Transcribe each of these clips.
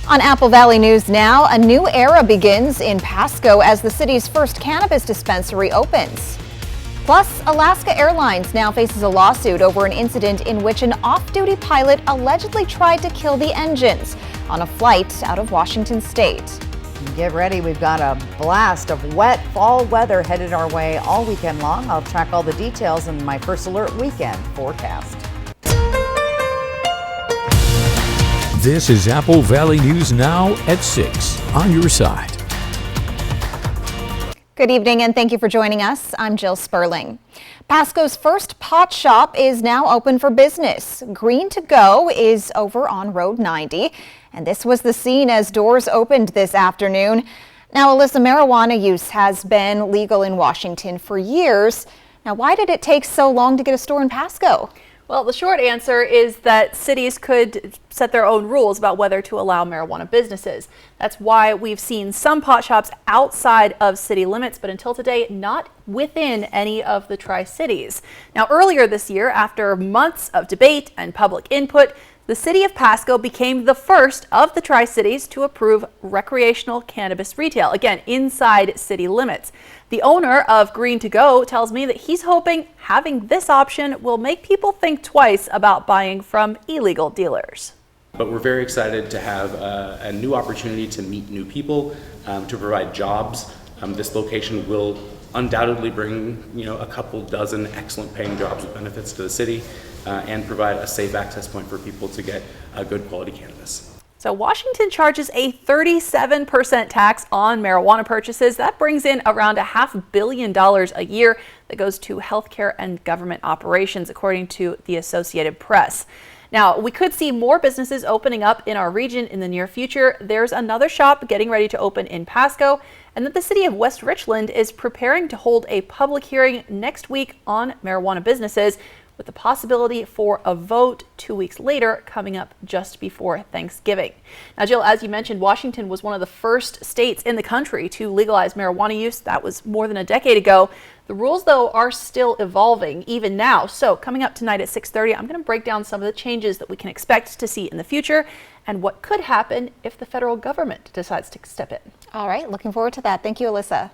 On Apple Valley News now, a new era begins in Pasco as the city's first cannabis dispensary opens. Plus, Alaska Airlines now faces a lawsuit over an incident in which an off-duty pilot allegedly tried to kill the engines on a flight out of Washington state. Get ready, we've got a blast of wet fall weather headed our way all weekend long. I'll track all the details in my First Alert weekend forecast. This is Apple Valley News Now at 6 on your side. Good evening and thank you for joining us. I'm Jill Sperling. Pasco's first pot shop is now open for business. Green to Go is over on Road 90, and this was the scene as doors opened this afternoon. Now, Alyssa, marijuana use has been legal in Washington for years. Now, why did it take so long to get a store in Pasco? Well, the short answer is that cities could set their own rules about whether to allow marijuana businesses. That's why we've seen some pot shops outside of city limits, but until today, not within any of the Tri-Cities. Now, earlier this year, after months of debate and public input, the city of Pasco became the first of the Tri-Cities to approve recreational cannabis retail, again, inside city limits. The owner of Green to Go tells me that he's hoping having this option will make people think twice about buying from illegal dealers. But we're very excited to have a new opportunity to meet new people, to provide jobs. This location will undoubtedly bring, a couple dozen excellent paying jobs with benefits to the city, and provide a safe access point for people to get good quality cannabis. So Washington charges a 37% tax on marijuana purchases. That brings in around $500 million a year that goes to healthcare and government operations, according to the Associated Press. Now, we could see more businesses opening up in our region in the near future. There's another shop getting ready to open in Pasco, and that the city of West Richland is preparing to hold a public hearing next week on marijuana businesses, with the possibility for a vote 2 weeks later coming up just before Thanksgiving. Now, Jill, as you mentioned, Washington was one of the first states in the country to legalize marijuana use. That was more than a decade ago. The rules, though, are still evolving even now. So coming up tonight at 6:30, I'm going to break down some of the changes that we can expect to see in the future and what could happen if the federal government decides to step in. All right, looking forward to that. Thank you, Alyssa.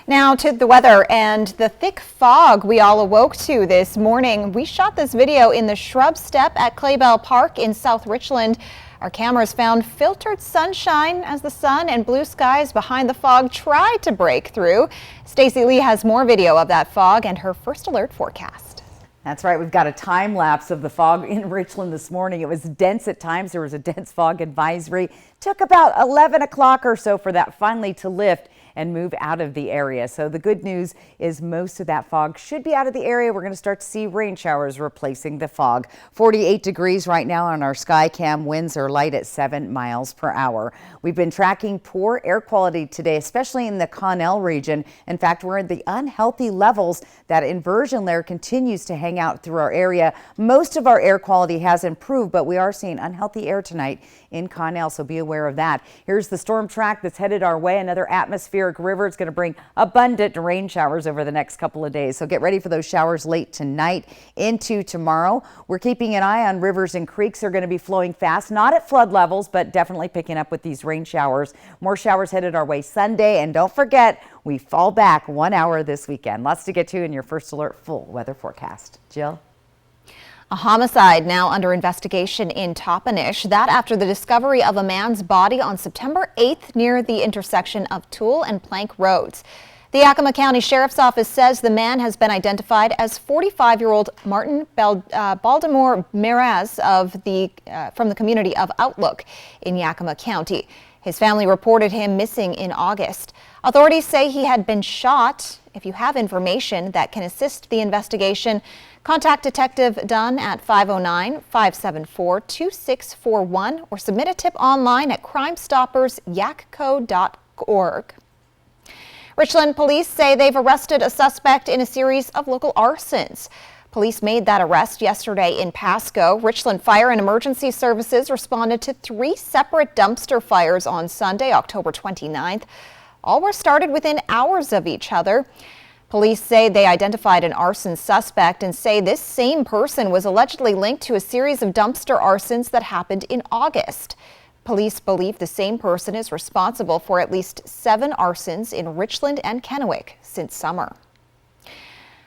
Now to the weather and the thick fog we all awoke to this morning. We shot this video in the shrub step at Claybell Park in South Richland. Our cameras found filtered sunshine as the sun and blue skies behind the fog tried to break through. Stacey Lee has more video of that fog and her First Alert forecast. That's right. We've got a time lapse of the fog in Richland this morning. It was dense at times. There was a dense fog advisory. Took about 11 o'clock or so for that finally to lift and move out of the area. So the good news is most of that fog should be out of the area. We're going to start to see rain showers replacing the fog. 48 degrees right now on our Skycam. Winds are light at 7 miles per hour. We've been tracking poor air quality today, especially in the Connell region. In fact, we're in the unhealthy levels. That inversion layer continues to hang out through our area. Most of our air quality has improved, but we are seeing unhealthy air tonight in Connell, so be aware of that. Here's the storm track that's headed our way. Another atmospheric river. It's going to bring abundant rain showers over the next couple of days. So get ready for those showers late tonight into tomorrow. We're keeping an eye on rivers and creeks. They're going to be flowing fast, not at flood levels, but definitely picking up with these rain showers. More showers headed our way Sunday. And don't forget, we fall back 1 hour this weekend. Lots to get to in your First Alert full weather forecast. Jill? A homicide now under investigation in Toppenish. That after the discovery of a man's body on September 8th near the intersection of Toole and Plank Roads. The Yakima County Sheriff's Office says the man has been identified as 45-year-old Martin Baltimore Miraz from the community of Outlook in Yakima County. His family reported him missing in August. Authorities say he had been shot. If you have information that can assist the investigation, contact Detective Dunn at 509-574-2641 or submit a tip online at crimestoppersyakco.org. Richland police say they've arrested a suspect in a series of local arsons. Police made that arrest yesterday in Pasco. Richland Fire and Emergency Services responded to 3 separate dumpster fires on Sunday, October 29th. All were started within hours of each other. Police say they identified an arson suspect and say this same person was allegedly linked to a series of dumpster arsons that happened in August. Police believe the same person is responsible for at least 7 arsons in Richland and Kennewick since summer.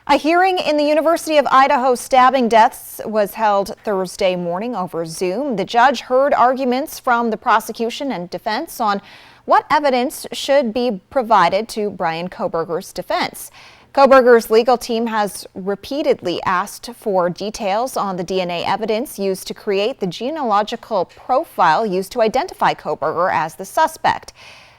A hearing in the University of Idaho stabbing deaths was held Thursday morning over Zoom. The judge heard arguments from the prosecution and defense on what evidence should be provided to Bryan Kohberger's defense. Kohberger's legal team has repeatedly asked for details on the DNA evidence used to create the genealogical profile used to identify Kohberger as the suspect.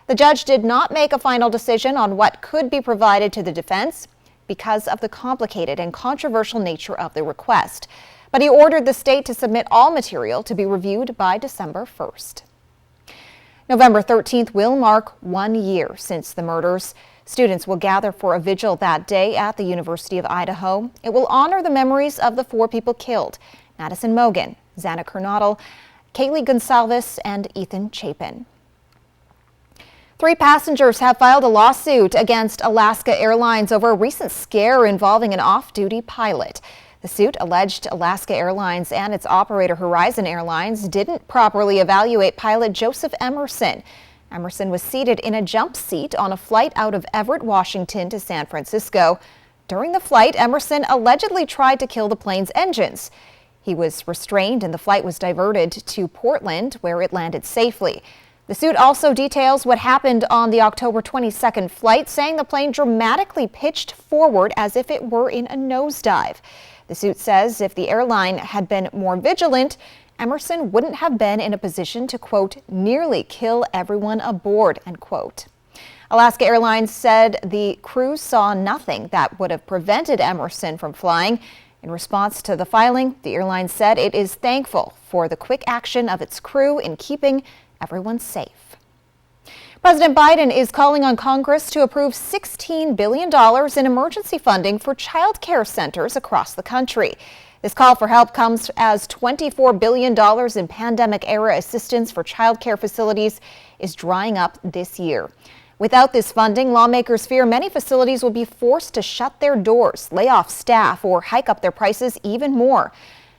The judge did not make a final decision on what could be provided to the defense because of the complicated and controversial nature of the request. But he ordered the state to submit all material to be reviewed by December 1st. November 13th will mark 1 year since the murders. Students will gather for a vigil that day at the University of Idaho. It will honor the memories of the 4 people killed: Madison Mogen, Xana Kernodle, Kaylee Gonsalves, and Ethan Chapin. 3 passengers have filed a lawsuit against Alaska Airlines over a recent scare involving an off-duty pilot. The suit alleged Alaska Airlines and its operator Horizon Airlines didn't properly evaluate pilot Joseph Emerson. Emerson was seated in a jump seat on a flight out of Everett, Washington to San Francisco. During the flight, Emerson allegedly tried to kill the plane's engines. He was restrained and the flight was diverted to Portland, where it landed safely. The suit also details what happened on the October 22nd flight, saying the plane dramatically pitched forward as if it were in a nosedive. The suit says if the airline had been more vigilant, Emerson wouldn't have been in a position to, quote, nearly kill everyone aboard, end quote. Alaska Airlines said the crew saw nothing that would have prevented Emerson from flying. In response to the filing, the airline said it is thankful for the quick action of its crew in keeping everyone safe. President Biden is calling on Congress to approve $16 billion in emergency funding for child care centers across the country. This call for help comes as $24 billion in pandemic-era assistance for child care facilities is drying up this year. Without this funding, lawmakers fear many facilities will be forced to shut their doors, lay off staff, or hike up their prices even more.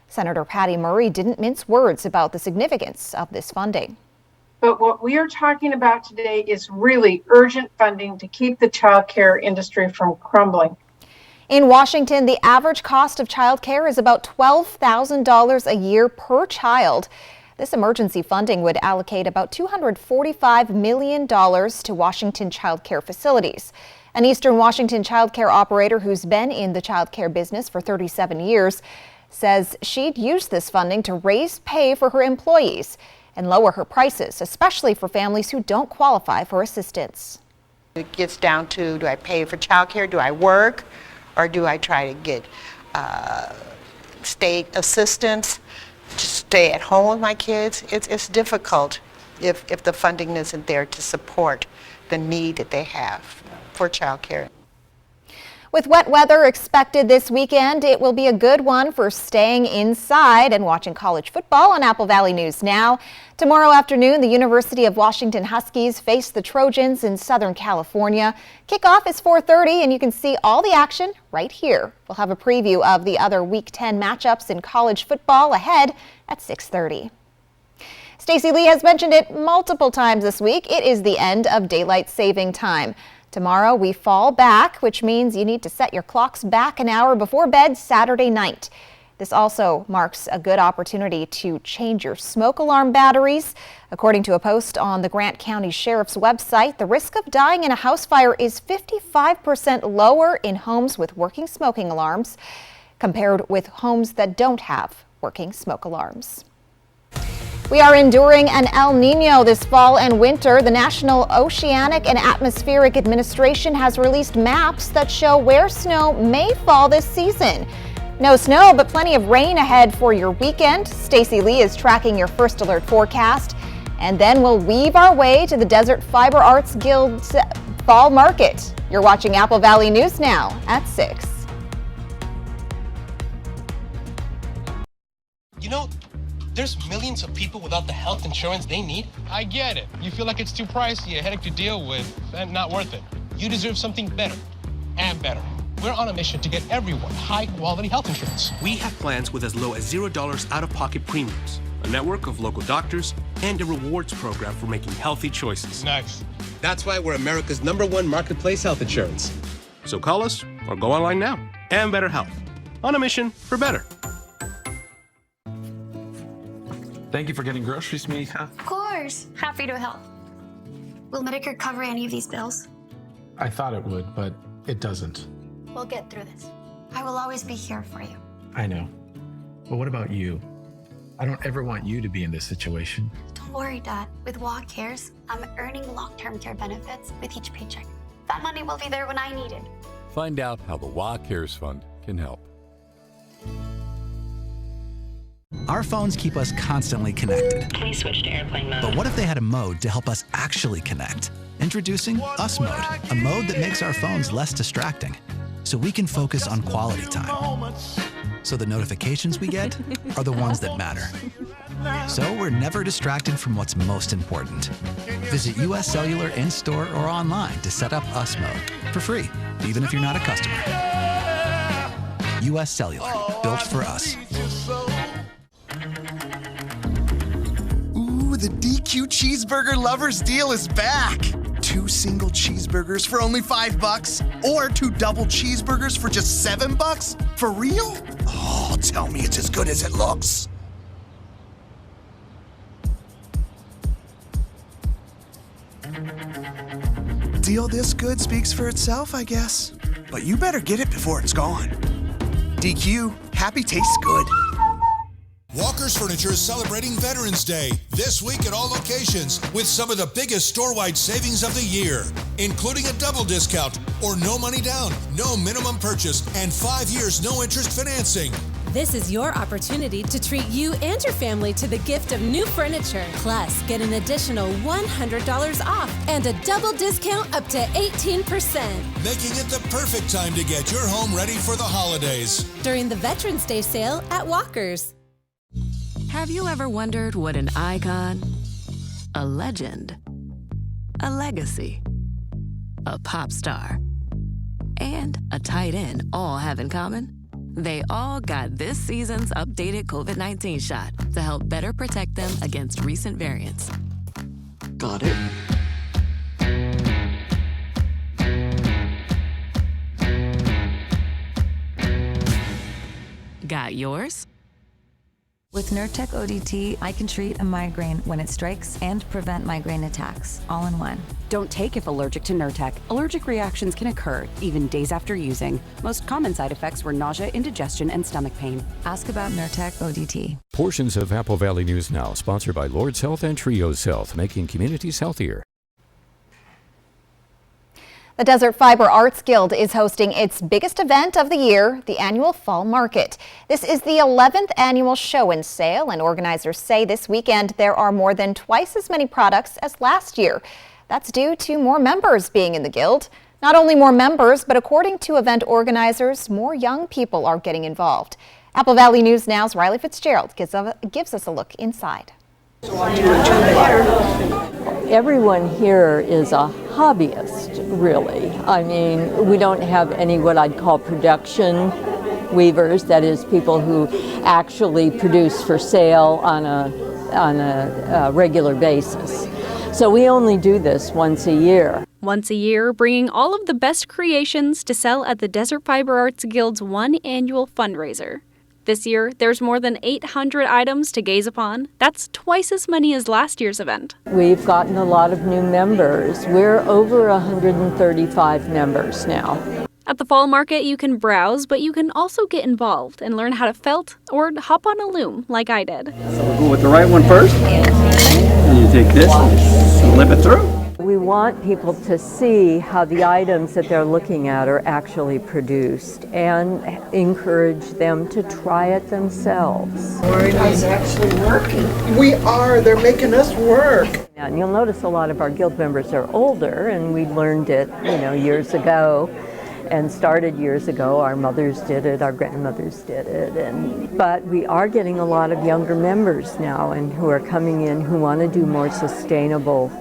Senator Patty Murray didn't mince words about the significance of this funding. But what we are talking about today is really urgent funding to keep the child care industry from crumbling. In Washington, the average cost of child care is about $12,000 a year per child. This emergency funding would allocate about $245 million to Washington child care facilities. An Eastern Washington child care operator who's been in the child care business for 37 years says she'd use this funding to raise pay for her employees and lower her prices, especially for families who don't qualify for assistance. It gets down to, do I pay for childcare? Do I work? Or do I try to get state assistance to stay at home with my kids? It's difficult if the funding isn't there to support the need that they have for childcare. With wet weather expected this weekend, it will be a good one for staying inside and watching college football on Apple Valley News Now. Tomorrow afternoon, the University of Washington Huskies face the Trojans in Southern California. Kickoff is 4:30, and you can see all the action right here. We'll have a preview of the other Week 10 matchups in college football ahead at 6:30. Stacey Lee has mentioned it multiple times this week. It is the end of daylight saving time. Tomorrow we fall back, which means you need to set your clocks back an hour before bed Saturday night. This also marks a good opportunity to change your smoke alarm batteries. According to a post on the Grant County Sheriff's website, the risk of dying in a house fire is 55% lower in homes with working smoking alarms compared with homes that don't have working smoke alarms. We are enduring an El Nino this fall and winter. The National Oceanic and Atmospheric Administration has released maps that show where snow may fall this season. No snow, but plenty of rain ahead for your weekend. Stacey Lee is tracking your first alert forecast. And then we'll weave our way to the Desert Fiber Arts Guild's fall market. You're watching Apple Valley News Now at 6. You know, there's millions of people without the health insurance they need. I get it. You feel like it's too pricey, a headache to deal with, and not worth it. You deserve something better and better. We're on a mission to get everyone high-quality health insurance. We have plans with as low as $0 out-of-pocket premiums, a network of local doctors, and a rewards program for making healthy choices. Nice. That's why we're America's #1 marketplace health insurance. So call us or go online now. And Better Health, on a mission for better. Thank you for getting groceries, Mika. Of course. Happy to help. Will Medicare cover any of these bills? I thought it would, but it doesn't. We'll get through this. I will always be here for you. I know. But what about you? I don't ever want you to be in this situation. Don't worry, Dad. With WA Cares, I'm earning long-term care benefits with each paycheck. That money will be there when I need it. Find out how the WA Cares Fund can help. Our phones keep us constantly connected. Can you switch to airplane mode? But what if they had a mode to help us actually connect? Introducing Us Mode, a mode that makes our phones less distracting, so we can focus on quality time. So the notifications we get are the ones that matter. So we're never distracted from what's most important. Visit US Cellular in-store or online to set up Us Mode for free, even if you're not a customer. US Cellular, built for us. Ooh, the DQ Cheeseburger Lovers deal is back. 2 single cheeseburgers for only $5, or 2 double cheeseburgers for just $7? For real? Oh, tell me it's as good as it looks. Deal this good speaks for itself, I guess. But you better get it before it's gone. DQ, happy tastes good. Walker's Furniture is celebrating Veterans Day this week at all locations with some of the biggest store-wide savings of the year, including a double discount or no money down, no minimum purchase, and 5 years no interest financing. This is your opportunity to treat you and your family to the gift of new furniture. Plus, get an additional $100 off and a double discount up to 18%. Making it the perfect time to get your home ready for the holidays. During the Veterans Day sale at Walker's. Have you ever wondered what an icon, a legend, a legacy, a pop star, and a tight end all have in common? They all got this season's updated COVID-19 shot to help better protect them against recent variants. Got it. Got yours? With Nurtec ODT, I can treat a migraine when it strikes and prevent migraine attacks, all in one. Don't take if allergic to Nurtec. Allergic reactions can occur, even days after using. Most common side effects were nausea, indigestion, and stomach pain. Ask about Nurtec ODT. Portions of Apple Valley News Now, sponsored by Lord's Health and Trios Health, making communities healthier. The Desert Fiber Arts Guild is hosting its biggest event of the year, the annual Fall Market. This is the 11th annual show and sale, and organizers say this weekend there are more than twice as many products as last year. That's due to more members being in the Guild. Not only more members, but according to event organizers, more young people are getting involved. Apple Valley News Now's Riley Fitzgerald gives us a look inside. Everyone here is a hobbyist, really. I mean, we don't have any what I'd call production weavers, that is, people who actually produce for sale on a regular basis. So we only do this once a year. Once a year, bringing all of the best creations to sell at the Desert Fiber Arts Guild's one annual fundraiser. This year, there's more than 800 items to gaze upon. That's twice as many as last year's event. We've gotten a lot of new members. We're over 135 members now. At the Fall Market, you can browse, but you can also get involved and learn how to felt or hop on a loom like I did. So we'll go with the right one first. And you take this and slip it through. We want people to see how the items that they're looking at are actually produced and encourage them to try it themselves. It's actually working. We are. They're making us work. And you'll notice a lot of our guild members are older, and we learned it, years ago and started years ago. Our mothers did it, our grandmothers did it, but we are getting a lot of younger members now and who are coming in who want to do more sustainable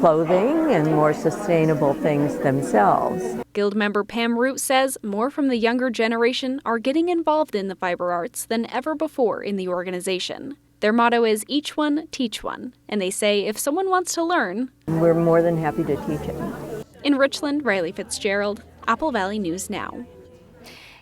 clothing and more sustainable things themselves. Guild member Pam Root says more from the younger generation are getting involved in the fiber arts than ever before in the organization. Their motto is each one, teach one, and they say if someone wants to learn, we're more than happy to teach it. In Richland, Riley Fitzgerald, Apple Valley News Now.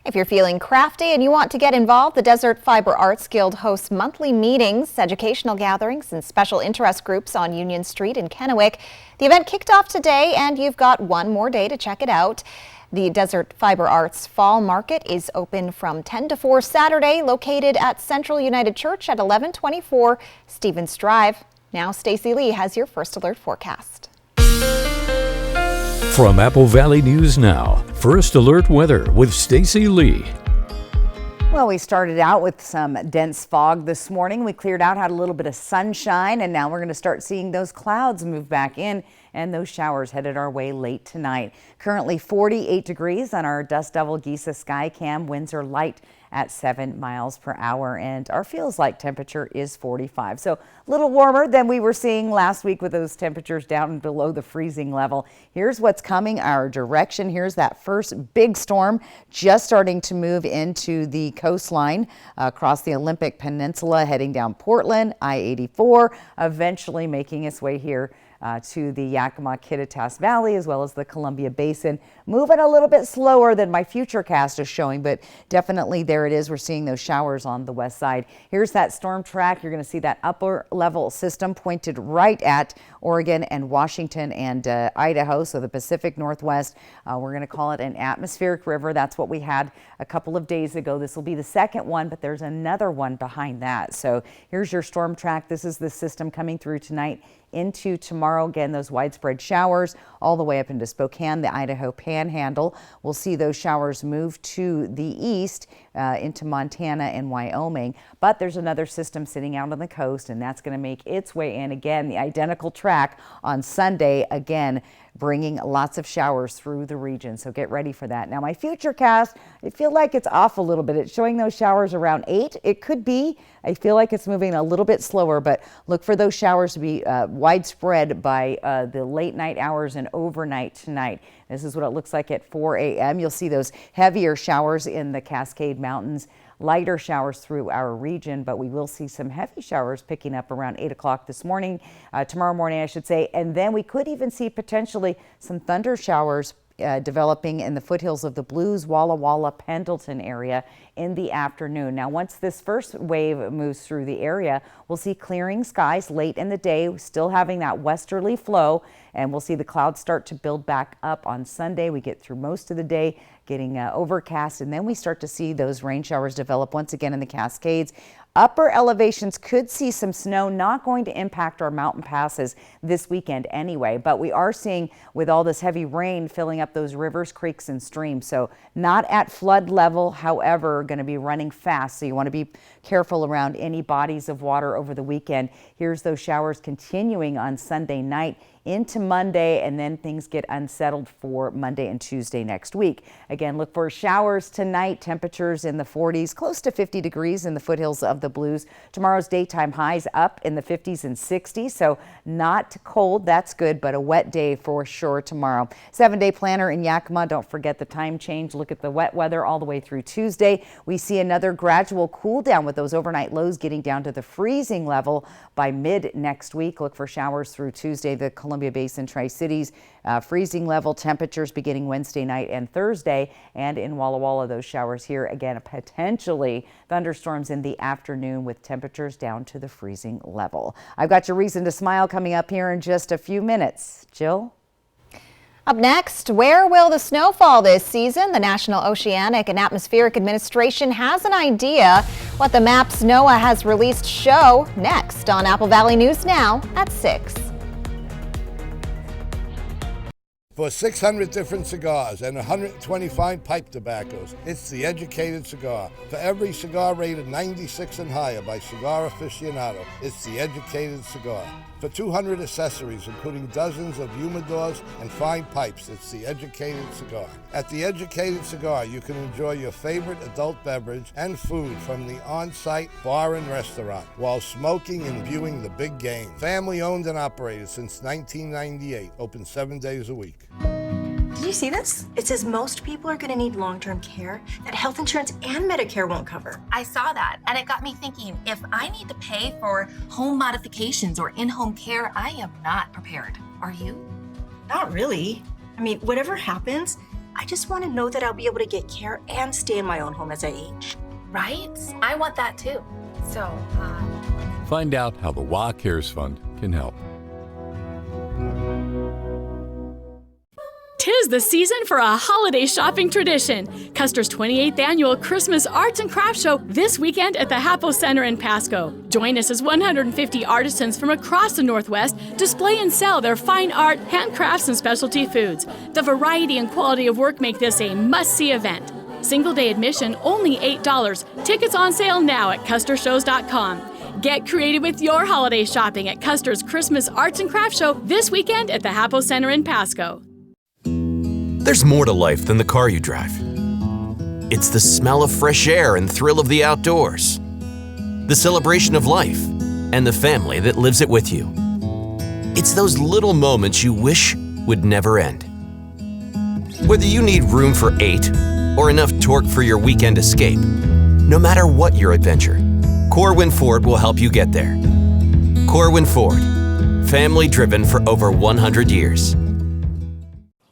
If you're feeling crafty and you want to get involved, the Desert Fiber Arts Guild hosts monthly meetings, educational gatherings, and special interest groups on Union Street in Kennewick. The event kicked off today, and you've got one more day to check it out. The Desert Fiber Arts Fall Market is open from 10 to 4 Saturday, located at Central United Church at 1124 Stevens Drive. Now, Stacy Lee has your First Alert forecast. From Apple Valley News Now, First Alert weather with Stacy Lee. Well, we started out with some dense fog this morning. We cleared out, had a little bit of sunshine, and now we're going to start seeing those clouds move back in and those showers headed our way late tonight. Currently 48 degrees on our Dust Devil Giza Skycam. Winds are light at 7 miles per hour, and our feels like temperature is 45. So a little warmer than we were seeing last week with those temperatures down below the freezing level. Here's what's coming our direction. Here's that first big storm just starting to move into the coastline across the Olympic Peninsula, heading down Portland, I-84, eventually making its way here to the Yakima-Kittitas Valley as well as the Columbia Basin. Moving a little bit slower than my futurecast is showing, but definitely there it is. We're seeing those showers on the west side. Here's that storm track. You're going to see that upper level system pointed right at Oregon and Washington and Idaho, so the Pacific Northwest. We're going to call it an atmospheric river. That's what we had a couple of days ago. This will be the second one, but there's another one behind that. So here's your storm track. This is the system coming through tonight into tomorrow. Again, those widespread showers all the way up into Spokane, the Idaho Panhandle. We'll see those showers move to the east into Montana and Wyoming. But there's another system sitting out on the coast, and that's going to make its way in. Again, the identical track on Sunday, again, bringing lots of showers through the region. So get ready for that. Now, my futurecast, I feel like it's off a little bit. It's showing those showers around 8. It could be. I feel like it's moving a little bit slower, but look for those showers to be widespread by the late night hours and overnight tonight. This is what it looks like at 4 a.m. You'll see those heavier showers in the Cascade Mountains, lighter showers through our region, but we will see some heavy showers picking up around 8 o'clock this morning, tomorrow morning, I should say. And then we could even see potentially some thunder showers developing in the foothills of the Blues, Walla Walla, Pendleton area in the afternoon. Now, once this first wave moves through the area, we'll see clearing skies late in the day, still having that westerly flow, and we'll see the clouds start to build back up on Sunday. We get through most of the day getting overcast, and then we start to see those rain showers develop once again in the Cascades. Upper elevations could see some snow, not going to impact our mountain passes this weekend anyway, but we are seeing with all this heavy rain filling up those rivers, creeks, and streams. So not at flood level, however, going to be running fast. So you want to be careful around any bodies of water over the weekend. Here's those showers continuing on Sunday night into Monday, and then things get unsettled for Monday and Tuesday next week. Again, look for showers tonight, temperatures in the 40s, close to 50 degrees in the foothills of the Blues. Tomorrow's daytime highs up in the 50s and 60s, so not cold, that's good, but a wet day for sure tomorrow. 7-day planner in Yakima, don't forget the time change. Look at the wet weather all the way through Tuesday. We see another gradual cool down with those overnight lows getting down to the freezing level by mid next week. Look for showers through Tuesday. The Columbia Basin, Tri-Cities, freezing level temperatures beginning Wednesday night and Thursday. And in Walla Walla, those showers here again, potentially thunderstorms in the afternoon with temperatures down to the freezing level. I've got your reason to smile coming up here in just a few minutes. Jill? Up next, where will the snow fall this season? The National Oceanic and Atmospheric Administration has an idea. What the maps NOAA has released show next on Apple Valley News Now at 6. For 600 different cigars and 125 pipe tobaccos, it's The Educated Cigar. For every cigar rated 96 and higher by Cigar Aficionado, it's The Educated Cigar. For 200 accessories, including dozens of humidors and fine pipes, it's The Educated Cigar. At The Educated Cigar, you can enjoy your favorite adult beverage and food from the on-site bar and restaurant while smoking and viewing the big game. Family owned and operated since 1998, open 7 days a week. Did you see this? It says most people are going to need long-term care that health insurance and Medicare won't cover. I saw that, and it got me thinking, if I need to pay for home modifications or in-home care, I am not prepared. Are you? Not really. I mean, whatever happens, I just want to know that I'll be able to get care and stay in my own home as I age. Right? I want that too. So, Find out how the WA Cares Fund can help. 'Tis the season for a holiday shopping tradition. Custer's 28th annual Christmas Arts and Crafts Show this weekend at the Hapo Center in Pasco. Join us as 150 artisans from across the Northwest display and sell their fine art, handcrafts, and specialty foods. The variety and quality of work make this a must-see event. Single-day admission only $8. Tickets on sale now at CusterShows.com. Get creative with your holiday shopping at Custer's Christmas Arts and Crafts Show this weekend at the Hapo Center in Pasco. There's more to life than the car you drive. It's the smell of fresh air and thrill of the outdoors, the celebration of life, and the family that lives it with you. It's those little moments you wish would never end. Whether you need room for 8 or enough torque for your weekend escape, no matter what your adventure, Corwin Ford will help you get there. Corwin Ford, family driven for over 100 years.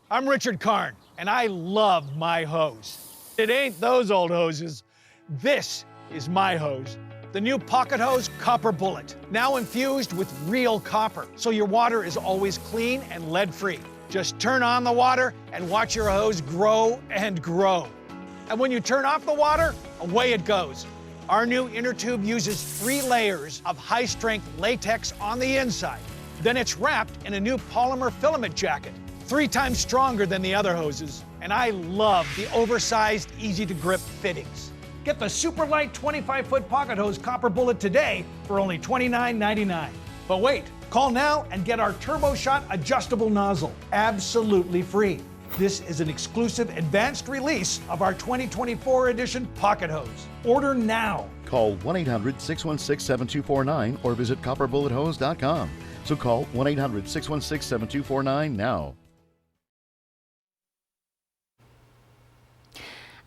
I'm Richard Karn, and I love my hose. It ain't those old hoses. This is my hose. The new Pocket Hose Copper Bullet, now infused with real copper, so your water is always clean and lead-free. Just turn on the water and watch your hose grow and grow. And when you turn off the water, away it goes. Our new inner tube uses 3 layers of high-strength latex on the inside. Then it's wrapped in a new polymer filament jacket, 3 times stronger than the other hoses, and I love the oversized, easy-to-grip fittings. Get the super light 25-foot Pocket Hose Copper Bullet today for only $29.99. But wait, call now and get our Turbo Shot adjustable nozzle, absolutely free. This is an exclusive advanced release of our 2024 edition Pocket Hose. Order now. Call 1-800-616-7249 or visit copperbullethose.com. So call 1-800-616-7249 now.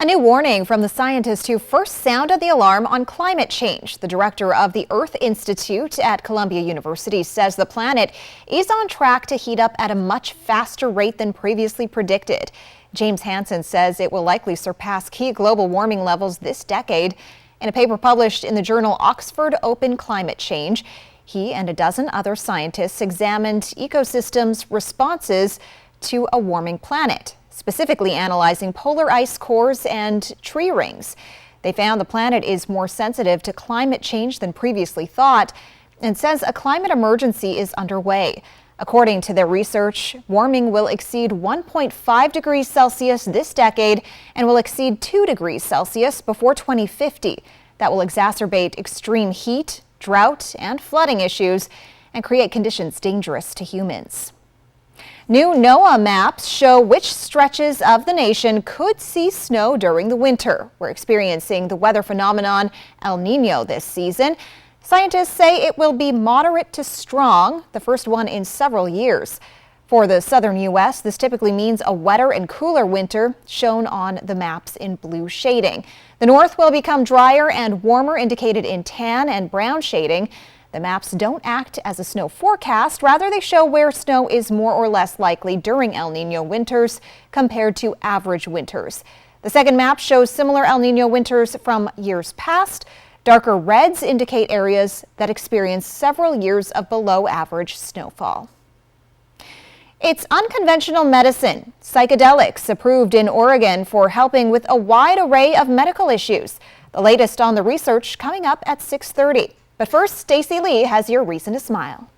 A new warning from the scientist who first sounded the alarm on climate change. The director of the Earth Institute at Columbia University says the planet is on track to heat up at a much faster rate than previously predicted. James Hansen says it will likely surpass key global warming levels this decade. In a paper published in the journal Oxford Open Climate Change, he and a dozen other scientists examined ecosystems' responses to a warming planet, specifically analyzing polar ice cores and tree rings. They found the planet is more sensitive to climate change than previously thought and says a climate emergency is underway. According to their research, warming will exceed 1.5 degrees Celsius this decade and will exceed 2 degrees Celsius before 2050. That will exacerbate extreme heat, drought, and flooding issues and create conditions dangerous to humans. New NOAA maps show which stretches of the nation could see snow during the winter. We're experiencing the weather phenomenon El Niño this season. Scientists say it will be moderate to strong, the first one in several years. For the southern U.S., this typically means a wetter and cooler winter, shown on the maps in blue shading. The north will become drier and warmer, indicated in tan and brown shading. The maps don't act as a snow forecast. Rather, they show where snow is more or less likely during El Niño winters compared to average winters. The second map shows similar El Niño winters from years past. Darker reds indicate areas that experience several years of below average snowfall. It's unconventional medicine, psychedelics, approved in Oregon for helping with a wide array of medical issues. The latest on the research coming up at 6:30. But first, Stacey Lee has your reason to smile.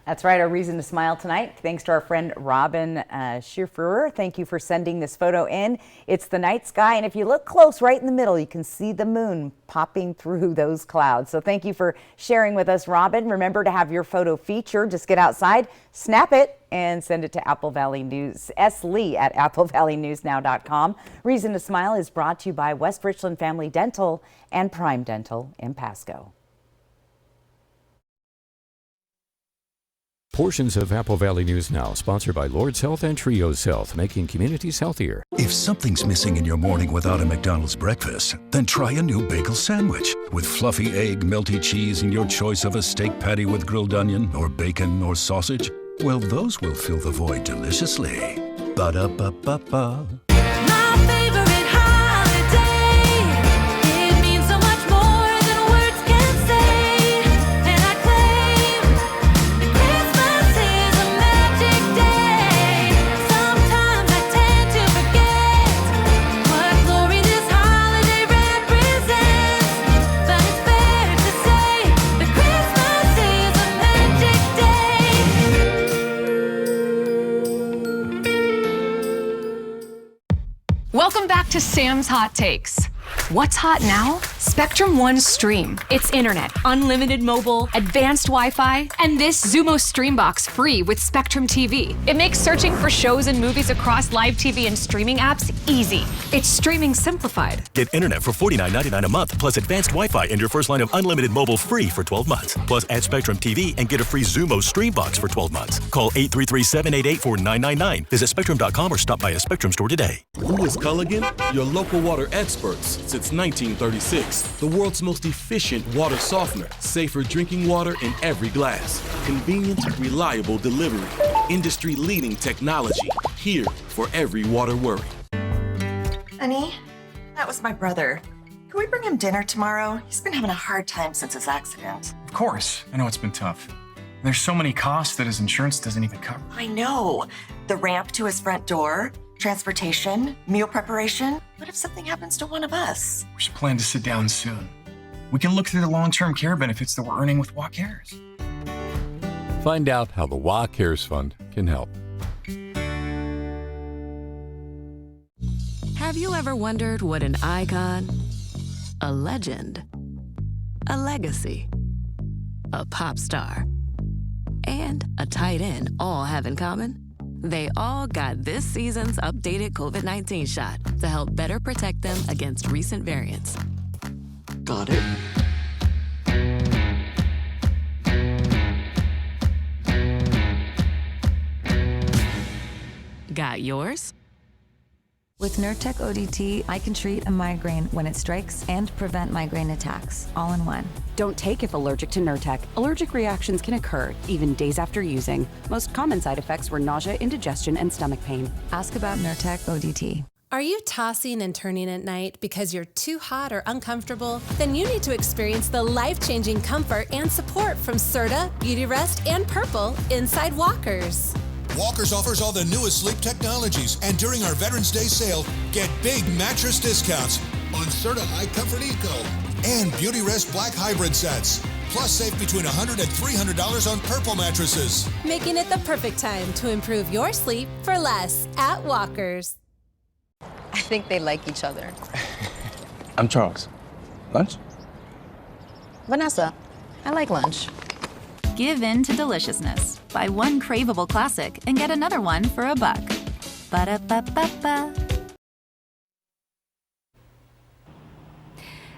That's right, our reason to smile tonight. Thanks to our friend Robin Schiffer. Thank you for sending this photo in. It's the night sky, and if you look close right in the middle, you can see the moon popping through those clouds. So thank you for sharing with us, Robin. Remember to have your photo featured. Just get outside, snap it, and send it to Apple Valley News, slee at applevalleynewsnow.com. Reason to Smile is brought to you by West Richland Family Dental and Prime Dental in Pasco. Portions of Apple Valley News Now, sponsored by Lord's Health and Trios Health, making communities healthier. If something's missing in your morning without a McDonald's breakfast, then try a new bagel sandwich. With fluffy egg, melty cheese, and your choice of a steak patty with grilled onion or bacon or sausage, well, those will fill the void deliciously. Ba-da-ba-ba-ba. Welcome back to Sam's Hot Takes. What's hot now? Spectrum One Stream. It's internet, unlimited mobile, advanced Wi-Fi, and this Xumo Streambox free with Spectrum TV. It makes searching for shows and movies across live TV and streaming apps easy. It's streaming simplified. Get internet for $49.99 a month, plus advanced Wi-Fi and your first line of unlimited mobile free for 12 months. Plus add Spectrum TV and get a free Xumo Streambox for 12 months. Call 833-788-4999. Visit Spectrum.com or stop by a Spectrum store today. Who is Culligan? Your local water experts since 1936. The world's most efficient water softener. Safer drinking water in every glass. Convenient, reliable delivery. Industry-leading technology. Here for every water worry. Honey, that was my brother. Can we bring him dinner tomorrow? He's been having a hard time since his accident. Of course. I know it's been tough. There's so many costs that his insurance doesn't even cover. I know. The ramp to his front door, transportation, meal preparation. What if something happens to one of us? We should plan to sit down soon. We can look through the long-term care benefits that we're earning with WA Cares. Find out how the WA Cares Fund can help. Have you ever wondered what an icon, a legend, a legacy, a pop star, and a tight end all have in common? They all got this season's updated COVID-19 shot to help better protect them against recent variants. Got it. Got yours? With Nurtec ODT, I can treat a migraine when it strikes and prevent migraine attacks, all in one. Don't take if allergic to Nurtec. Allergic reactions can occur, even days after using. Most common side effects were nausea, indigestion, and stomach pain. Ask about Nurtec ODT. Are you tossing and turning at night because you're too hot or uncomfortable? Then you need to experience the life-changing comfort and support from Serta, Beautyrest, and Purple inside Walkers. Walkers offers all the newest sleep technologies, and during our Veterans Day sale, get big mattress discounts on Serta High Comfort Eco and Beautyrest Black Hybrid sets. Plus, save between $100 and $300 on Purple mattresses. Making it the perfect time to improve your sleep for less at Walkers. I think they like each other. I'm Charles. Lunch? Vanessa, I like lunch. Give in to deliciousness. Buy one craveable classic and get another one for $1. Ba-da-ba-ba-ba.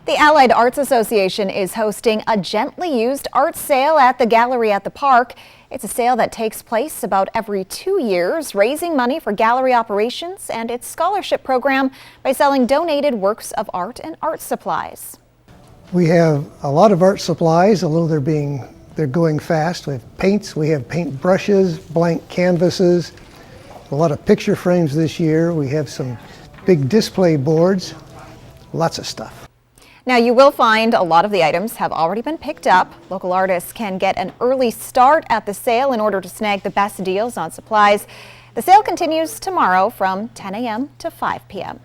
The Allied Arts Association is hosting a gently used art sale at the Gallery at the Park. It's a sale that takes place about every 2 years, raising money for gallery operations and its scholarship program by selling donated works of art and art supplies. We have a lot of art supplies, although they're going fast. We have paints, we have paint brushes, blank canvases, a lot of picture frames this year. We have some big display boards, lots of stuff. Now, you will find a lot of the items have already been picked up. Local artists can get an early start at the sale in order to snag the best deals on supplies. The sale continues tomorrow from 10 a.m. to 5 p.m.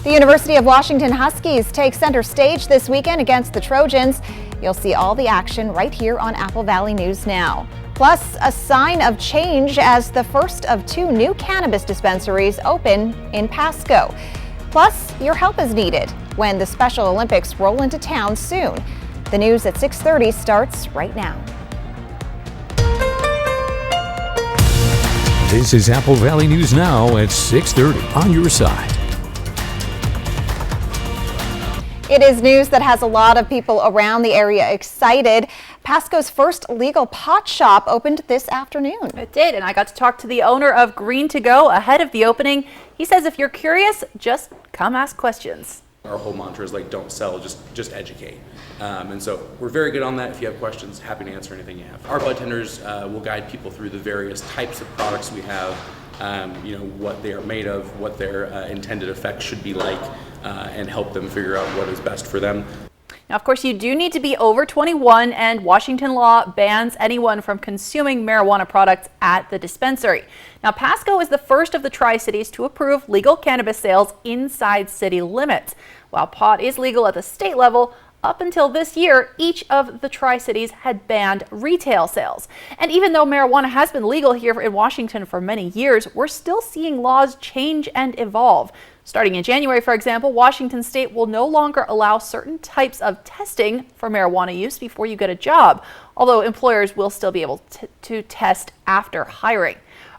The University of Washington Huskies take center stage this weekend against the Trojans. You'll see all the action right here on Apple Valley News Now. Plus, a sign of change as the first of 2 new cannabis dispensaries open in Pasco. Plus, your help is needed when the Special Olympics roll into town soon. The news at 6:30 starts right now. This is Apple Valley News Now at 6:30 on your side. It is news that has a lot of people around the area excited. Pasco's first legal pot shop opened this afternoon. It did, and I got to talk to the owner of Green To Go ahead of the opening. He says if you're curious, just come ask questions. Our whole mantra is like, don't sell, just educate. And so we're very good on that. If you have questions, happy to answer anything you have. Our bud tenders will guide people through the various types of products we have, what they are made of, what their intended effect should be like, and help them figure out what is best for them. Now, of course, you do need to be over 21, and Washington law bans anyone from consuming marijuana products at the dispensary. Now, Pasco is the first of the Tri-Cities to approve legal cannabis sales inside city limits. While pot is legal at the state level, up until this year, each of the Tri-Cities had banned retail sales. And even though marijuana has been legal here in Washington for many years, we're still seeing laws change and evolve. Starting in January, for example, Washington state will no longer allow certain types of testing for marijuana use before you get a job, although employers will still be able to test after hiring.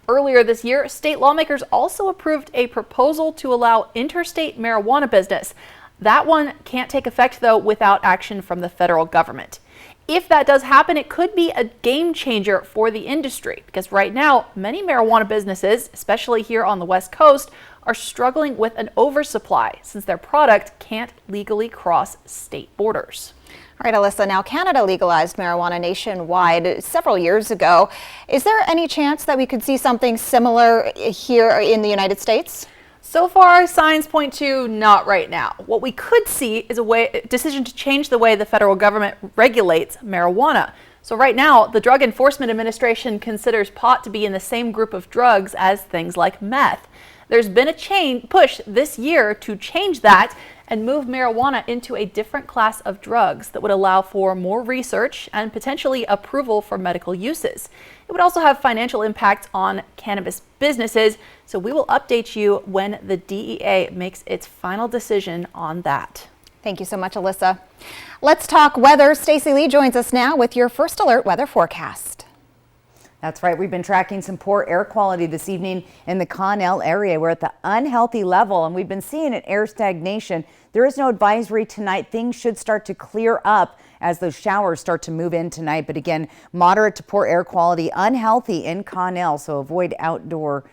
Earlier this year, state lawmakers also approved a proposal to allow interstate marijuana business. That one can't take effect, though, without action from the federal government. If that does happen, it could be a game changer for the industry, because right now, many marijuana businesses, especially here on the West Coast, are struggling with an oversupply since their product can't legally cross state borders. All right, Alyssa, now Canada legalized marijuana nationwide several years ago. Is there any chance that we could see something similar here in the United States? So far, signs point to not right now. What we could see is a decision to change the way the federal government regulates marijuana. So right now, the Drug Enforcement Administration considers pot to be in the same group of drugs as things like meth. There's been a push this year to change that and move marijuana into a different class of drugs that would allow for more research and potentially approval for medical uses. It would also have financial impact on cannabis businesses, so we will update you when the DEA makes its final decision on that. Thank you so much, Alyssa. Let's talk weather. Stacey Lee joins us now with your First Alert weather forecast. That's right. We've been tracking some poor air quality this evening in the Connell area. We're at the unhealthy level, and we've been seeing an air stagnation. There is no advisory tonight. Things should start to clear up as those showers start to move in tonight. But again, moderate to poor air quality, unhealthy in Connell. So avoid outdoor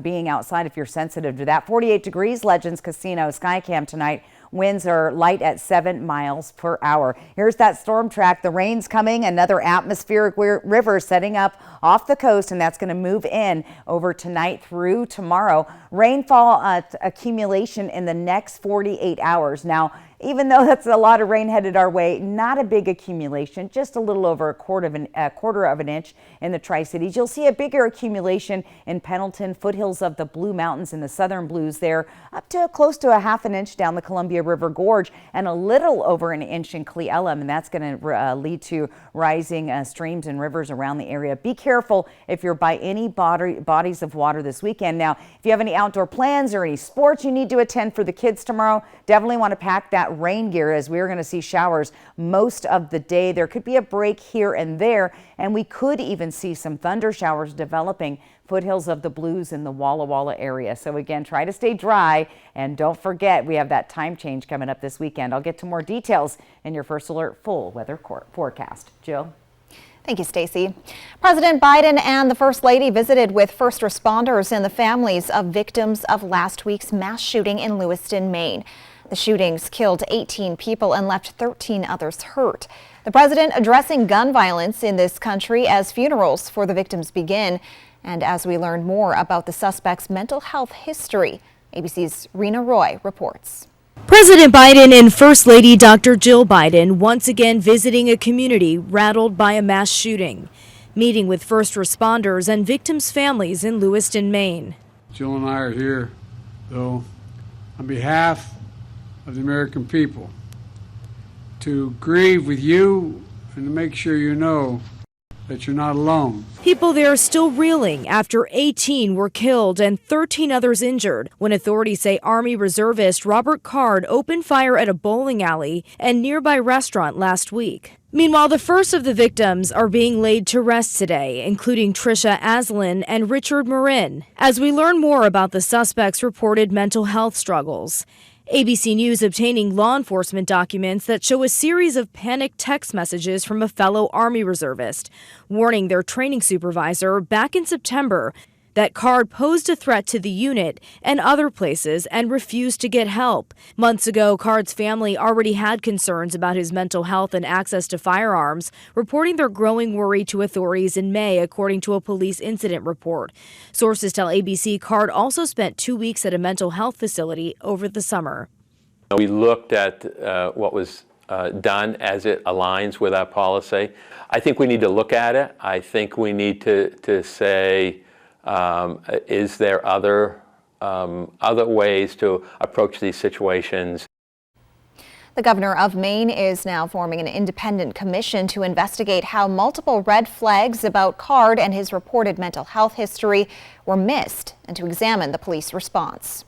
being outside if you're sensitive to that. 48 degrees, Legends Casino Skycam tonight. Winds are light at 7 miles per hour. Here's that storm track. The rain's coming. Another atmospheric river setting up off the coast, and that's going to move in over tonight through tomorrow. Rainfall accumulation in the next 48 hours. Now, even though that's a lot of rain headed our way, not a big accumulation, just a little over a quarter of an inch in the Tri-Cities. You'll see a bigger accumulation in Pendleton, foothills of the Blue Mountains in the southern Blues there, up to close to a half an inch down the Columbia River Gorge, and a little over an inch in Cle Elum, and that's going to lead to rising streams and rivers around the area. Be careful if you're by any bodies of water this weekend. Now, if you have any outdoor plans or any sports you need to attend for the kids tomorrow, definitely want to pack that rain gear, as we're going to see showers most of the day. There could be a break here and there, and we could even see some thunder showers developing foothills of the Blues in the Walla Walla area. So again, try to stay dry, and don't forget we have that time change coming up this weekend. I'll get to more details in your First Alert full weather forecast. Jill? Thank you, Stacey. President Biden and the First Lady visited with first responders and the families of victims of last week's mass shooting in Lewiston, Maine. The shootings killed 18 people and left 13 others hurt. The president addressing gun violence in this country as funerals for the victims begin, and as we learn more about the suspect's mental health history. ABC's Rena Roy reports. President Biden and First Lady Dr. Jill Biden once again visiting a community rattled by a mass shooting, meeting with first responders and victims' families in Lewiston, Maine. Jill and I are here, though, on behalf of the American people, to grieve with you and to make sure you know that you're not alone. People there are still reeling after 18 were killed and 13 others injured when authorities say Army reservist Robert Card opened fire at a bowling alley and nearby restaurant last week. Meanwhile, the first of the victims are being laid to rest today, including Trisha Aslan and Richard Marin, as we learn more about the suspects' reported mental health struggles. ABC News obtaining law enforcement documents that show a series of panicked text messages from a fellow Army reservist, warning their training supervisor back in September that Card posed a threat to the unit and other places and refused to get help. Months ago, Card's family already had concerns about his mental health and access to firearms, reporting their growing worry to authorities in May, according to a police incident report. Sources tell ABC Card also spent 2 weeks at a mental health facility over the summer. We looked at what was done as it aligns with our policy. I think we need to look at it. I think we need to say, is there other ways to approach these situations? The governor of Maine is now forming an independent commission to investigate how multiple red flags about Card and his reported mental health history were missed and to examine the police response.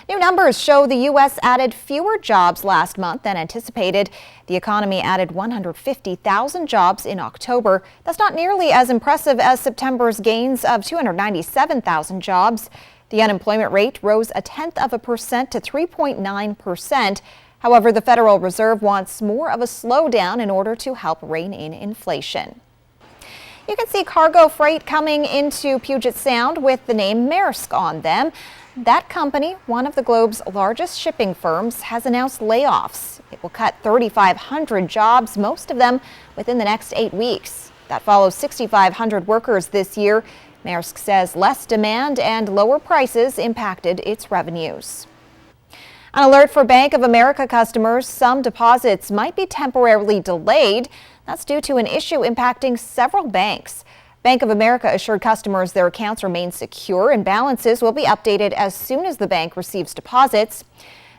New numbers show the U.S. added fewer jobs last month than anticipated. The economy added 150,000 jobs in October. That's not nearly as impressive as September's gains of 297,000 jobs. The unemployment rate rose 0.1% to 3.9%. However, the Federal Reserve wants more of a slowdown in order to help rein in inflation. You can see cargo freight coming into Puget Sound with the name Maersk on them. That company, one of the globe's largest shipping firms, has announced layoffs. It will cut 3,500 jobs, most of them within the next 8 weeks. That follows 6,500 workers this year. Maersk says less demand and lower prices impacted its revenues. An alert for Bank of America customers. Some deposits might be temporarily delayed. That's due to an issue impacting several banks. Bank of America assured customers their accounts remain secure and balances will be updated as soon as the bank receives deposits.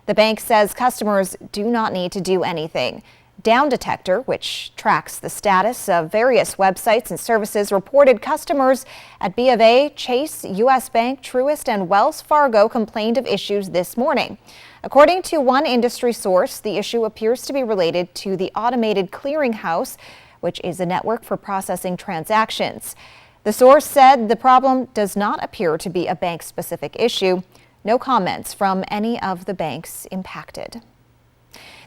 The bank says customers do not need to do anything. Down Detector, which tracks the status of various websites and services, reported customers at B of A, Chase, U.S. Bank, Truist, and Wells Fargo complained of issues this morning. According to one industry source, the issue appears to be related to the Automated Clearinghouse, which is a network for processing transactions. The source said the problem does not appear to be a bank-specific issue. No comments from any of the banks impacted.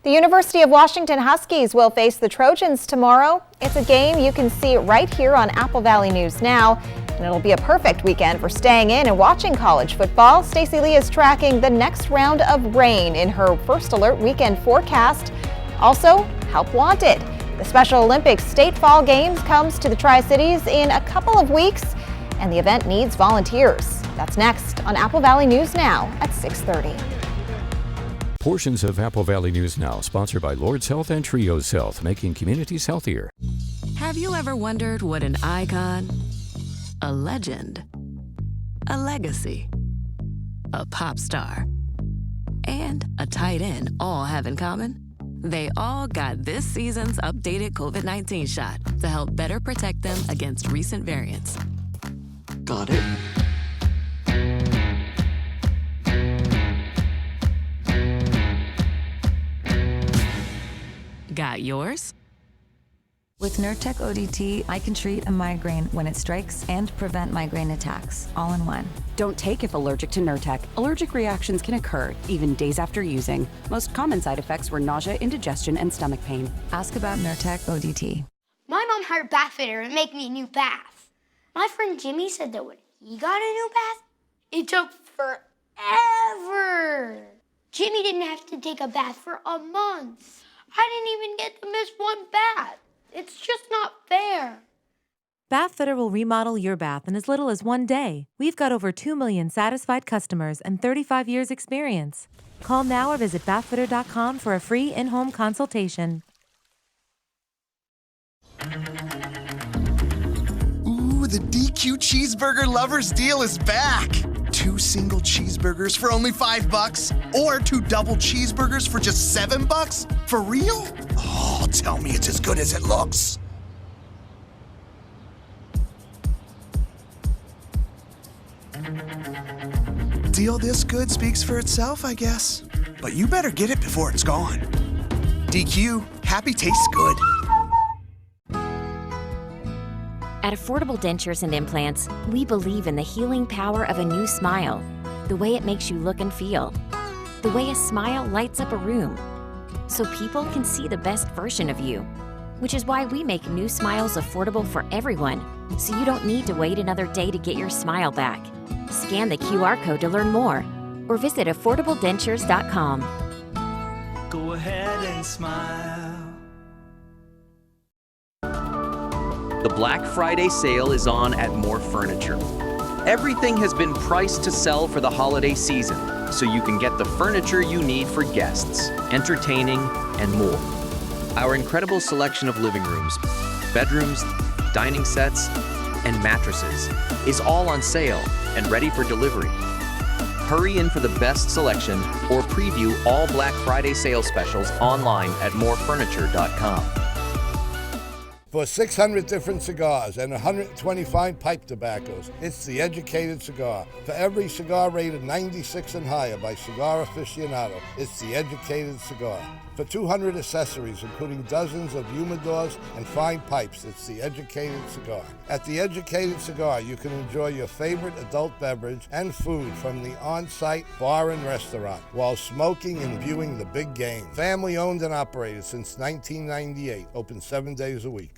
The University of Washington Huskies will face the Trojans tomorrow. It's a game you can see right here on Apple Valley News Now, and it'll be a perfect weekend for staying in and watching college football. Stacey Lee is tracking the next round of rain in her First Alert weekend forecast. Also, help wanted. The Special Olympics State Fall Games comes to the Tri-Cities in a couple of weeks, and the event needs volunteers. That's next on Apple Valley News Now at 6:30. Portions of Apple Valley News Now, sponsored by Lord's Health and Trios Health, making communities healthier. Have you ever wondered what an icon, a legend, a legacy, a pop star, and a tight end all have in common? They all got this season's updated COVID-19 shot to help better protect them against recent variants. Got it. Got yours? With Nurtec ODT, I can treat a migraine when it strikes and prevent migraine attacks, all in one. Don't take if allergic to Nurtec. Allergic reactions can occur, even days after using. Most common side effects were nausea, indigestion, and stomach pain. Ask about Nurtec ODT. My mom hired a bath fitter to make me a new bath. My friend Jimmy said that when he got a new bath, it took forever. Jimmy didn't have to take a bath for a month. I didn't even get to miss one bath. It's just not fair. Bathfitter will remodel your bath in as little as 1 day. We've got over 2 million satisfied customers and 35 years experience. Call now or visit bathfitter.com for a free in-home consultation. Ooh, the DQ Cheeseburger Lovers deal is back. 2 single cheeseburgers for only $5, or 2 double cheeseburgers for just $7? For real? Oh, tell me it's as good as it looks. Deal this good speaks for itself, I guess. But you better get it before it's gone. DQ, happy tastes good. At Affordable Dentures and Implants, we believe in the healing power of a new smile, the way it makes you look and feel, the way a smile lights up a room, so people can see the best version of you, which is why we make new smiles affordable for everyone, so you don't need to wait another day to get your smile back. Scan the QR code to learn more, or visit affordabledentures.com. Go ahead and smile. The Black Friday sale is on at More Furniture. Everything has been priced to sell for the holiday season, so you can get the furniture you need for guests, entertaining, and more. Our incredible selection of living rooms, bedrooms, dining sets, and mattresses is all on sale and ready for delivery. Hurry in for the best selection or preview all Black Friday sale specials online at morefurniture.com. For 600 different cigars and 120 fine pipe tobaccos, it's The Educated Cigar. For every cigar rated 96 and higher by Cigar Aficionado, it's The Educated Cigar. For 200 accessories, including dozens of humidors and fine pipes, it's The Educated Cigar. At The Educated Cigar, you can enjoy your favorite adult beverage and food from the on-site bar and restaurant while smoking and viewing the big game. Family owned and operated since 1998, open 7 days a week.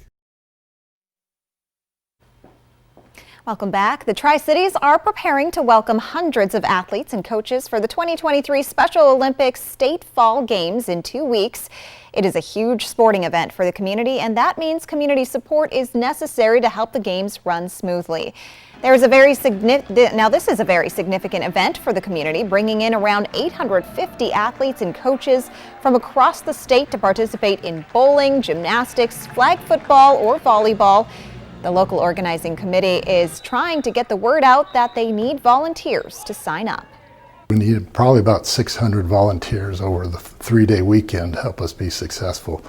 Welcome back. The Tri-Cities are preparing to welcome hundreds of athletes and coaches for the 2023 Special Olympics State Fall Games in 2 weeks. It is a huge sporting event for the community, and that means community support is necessary to help the games run smoothly. This is a very significant event for the community, bringing in around 850 athletes and coaches from across the state to participate in bowling, gymnastics, flag football, or volleyball. The local organizing committee is trying to get the word out that they need volunteers to sign up. We need probably about 600 volunteers over the 3-day weekend to help us be successful.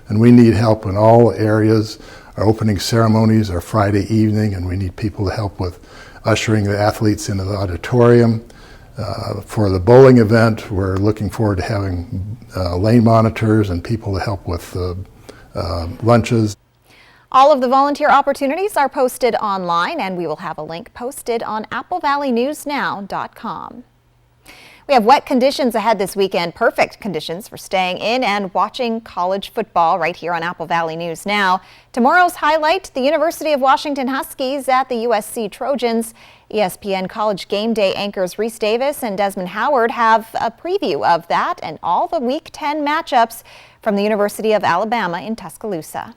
And we need help in all areas. Our opening ceremonies are Friday evening, and we need people to help with ushering the athletes into the auditorium. For the bowling event, we're looking forward to having lane monitors and people to help with lunches. All of the volunteer opportunities are posted online, and we will have a link posted on applevalleyNewsNow.com. We have wet conditions ahead this weekend, perfect conditions for staying in and watching college football right here on Apple Valley News Now. Tomorrow's highlight, the University of Washington Huskies at the USC Trojans. ESPN College Game Day anchors Reese Davis and Desmond Howard have a preview of that and all the Week 10 matchups from the University of Alabama in Tuscaloosa.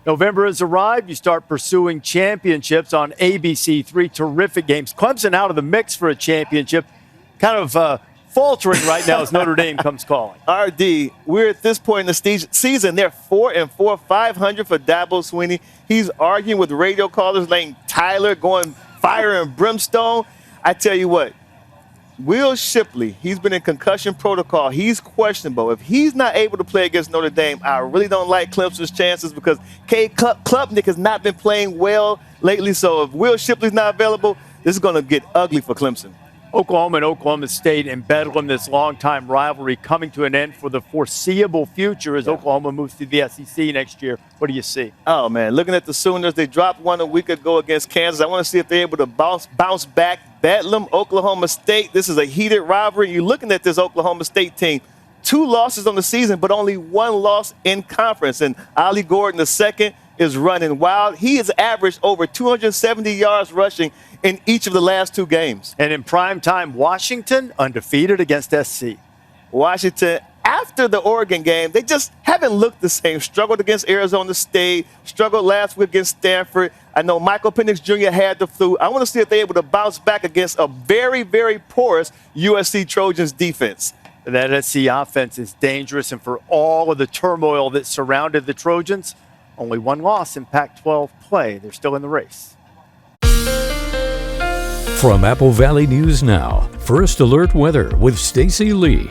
November has arrived. You start pursuing championships on ABC. 3 terrific games. Clemson out of the mix for a championship. Kind of faltering right now as Notre Dame comes calling. RD, we're at this point in the season. They're 4-4, 500 for Dabo Swinney. He's arguing with radio callers like Tyler, going fire and brimstone. I tell you what, Will Shipley, he's been in concussion protocol. He's questionable. If he's not able to play against Notre Dame, I really don't like Clemson's chances because Cade Klubnik has not been playing well lately. So if Will Shipley's not available, this is going to get ugly for Clemson. Oklahoma and Oklahoma State in Bedlam, this longtime rivalry coming to an end for the foreseeable future as Oklahoma moves to the SEC next year. What do you see? Oh, man, looking at the Sooners, they dropped one a week ago against Kansas. I want to see if they're able to bounce back. Bedlam, Oklahoma State, this is a heated rivalry. You're looking at this Oklahoma State team. 2 losses on the season, but only 1 loss in conference. And Ollie Gordon II is running wild. He has averaged over 270 yards rushing in each of the last 2 games. And in primetime, Washington undefeated against SC. Washington, after the Oregon game, they just haven't looked the same. Struggled against Arizona State, struggled last week against Stanford. I know Michael Penix Jr. had the flu. I want to see if they're able to bounce back against a very, very porous USC Trojans defense. That SC offense is dangerous, and for all of the turmoil that surrounded the Trojans, only 1 loss in Pac-12 play. They're still in the race. From Apple Valley News Now, First Alert Weather with Stacy Lee.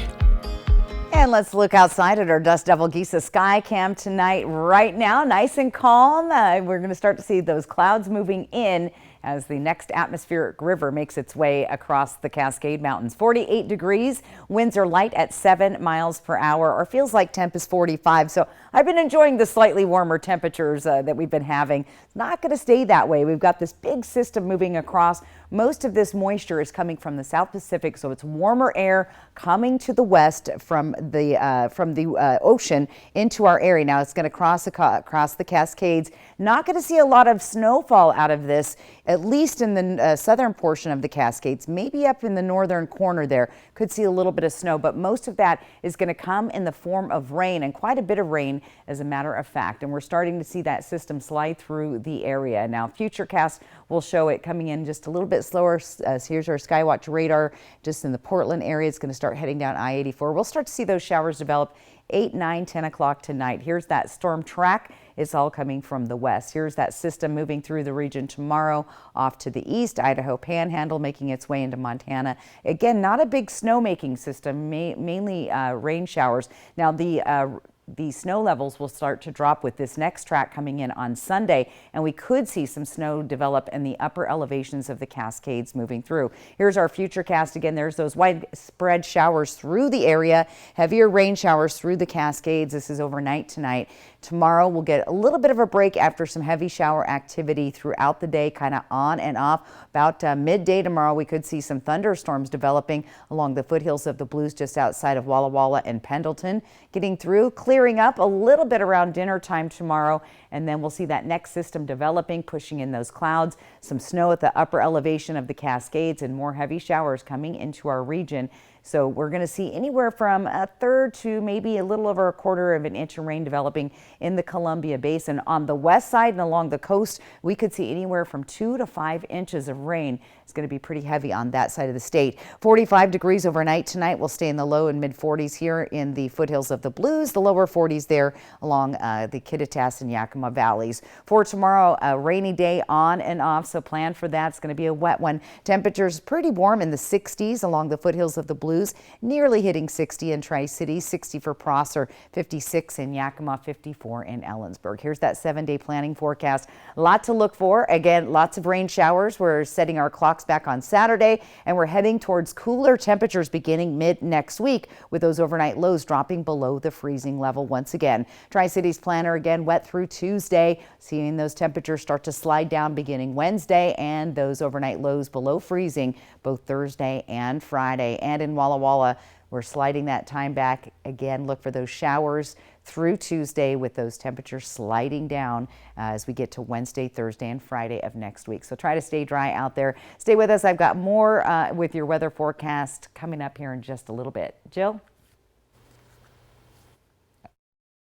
And let's look outside at our Dust Devil Giza sky cam tonight. Right now, nice and calm. We're going to start to see those clouds moving in as the next atmospheric river makes its way across the Cascade Mountains. 48 degrees, winds are light at 7 miles per hour, or feels like temp is 45. So I've been enjoying the slightly warmer temperatures that we've been having. It's not going to stay that way. We've got this big system moving across. Most of this moisture is coming from the South Pacific, so it's warmer air coming to the west from the ocean into our area. Now it's going to cross the Cascades. Not going to see a lot of snowfall out of this, at least in the southern portion of the Cascades. Maybe up in the northern corner there could see a little bit of snow, but most of that is going to come in the form of rain, and quite a bit of rain as a matter of fact. And we're starting to see that system slide through the area. Now Futurecast will show it coming in just a little bit slower. Here's our Skywatch radar just in the Portland area. It's going to start heading down I-84. We'll start to see those showers develop 8, 9, 10 o'clock tonight. Here's that storm track. It's all coming from the west. Here's that system moving through the region tomorrow off to the east. Idaho Panhandle making its way into Montana. Again, not a big snow-making system, mainly rain showers. Now the snow levels will start to drop with this next track coming in on Sunday, and we could see some snow develop in the upper elevations of the Cascades moving through. Here's our Futurecast again. There's those widespread showers through the area, heavier rain showers through the Cascades. This is overnight tonight. Tomorrow we'll get a little bit of a break after some heavy shower activity throughout the day, kind of on and off. About midday tomorrow, we could see some thunderstorms developing along the foothills of the Blues just outside of Walla Walla and Pendleton. Getting through, clearing up a little bit around dinner time tomorrow, and then we'll see that next system developing, pushing in those clouds, some snow at the upper elevation of the Cascades, and more heavy showers coming into our region. So we're going to see anywhere from a third to maybe a little over a quarter of an inch of rain developing in the Columbia Basin. On the west side and along the coast, we could see anywhere from 2 to 5 inches of rain. It's going to be pretty heavy on that side of the state. 45 degrees overnight tonight. We'll stay in the low and mid 40s here in the foothills of the Blues, the lower 40s there along the Kittitas and Yakima valleys. For tomorrow, a rainy day on and off, so plan for that. It's going to be a wet one. Temperatures pretty warm in the 60s along the foothills of the Blues, nearly hitting 60 in Tri-Cities, 60 for Prosser, 56 in Yakima, 54 in Ellensburg. Here's that 7-day planning forecast. A lot to look for. Again, lots of rain showers. We're setting our clocks back on Saturday, and we're heading towards cooler temperatures beginning mid next week, with those overnight lows dropping below the freezing level once again. Tri-Cities planner again wet through Tuesday, seeing those temperatures start to slide down beginning Wednesday, and those overnight lows below freezing both Thursday and Friday. And in Walla Walla, we're sliding that time back again. Look for those showers through Tuesday, with those temperatures sliding down as we get to Wednesday, Thursday, and Friday of next week. So try to stay dry out there. Stay with us. I've got more with your weather forecast coming up here in just a little bit. Jill?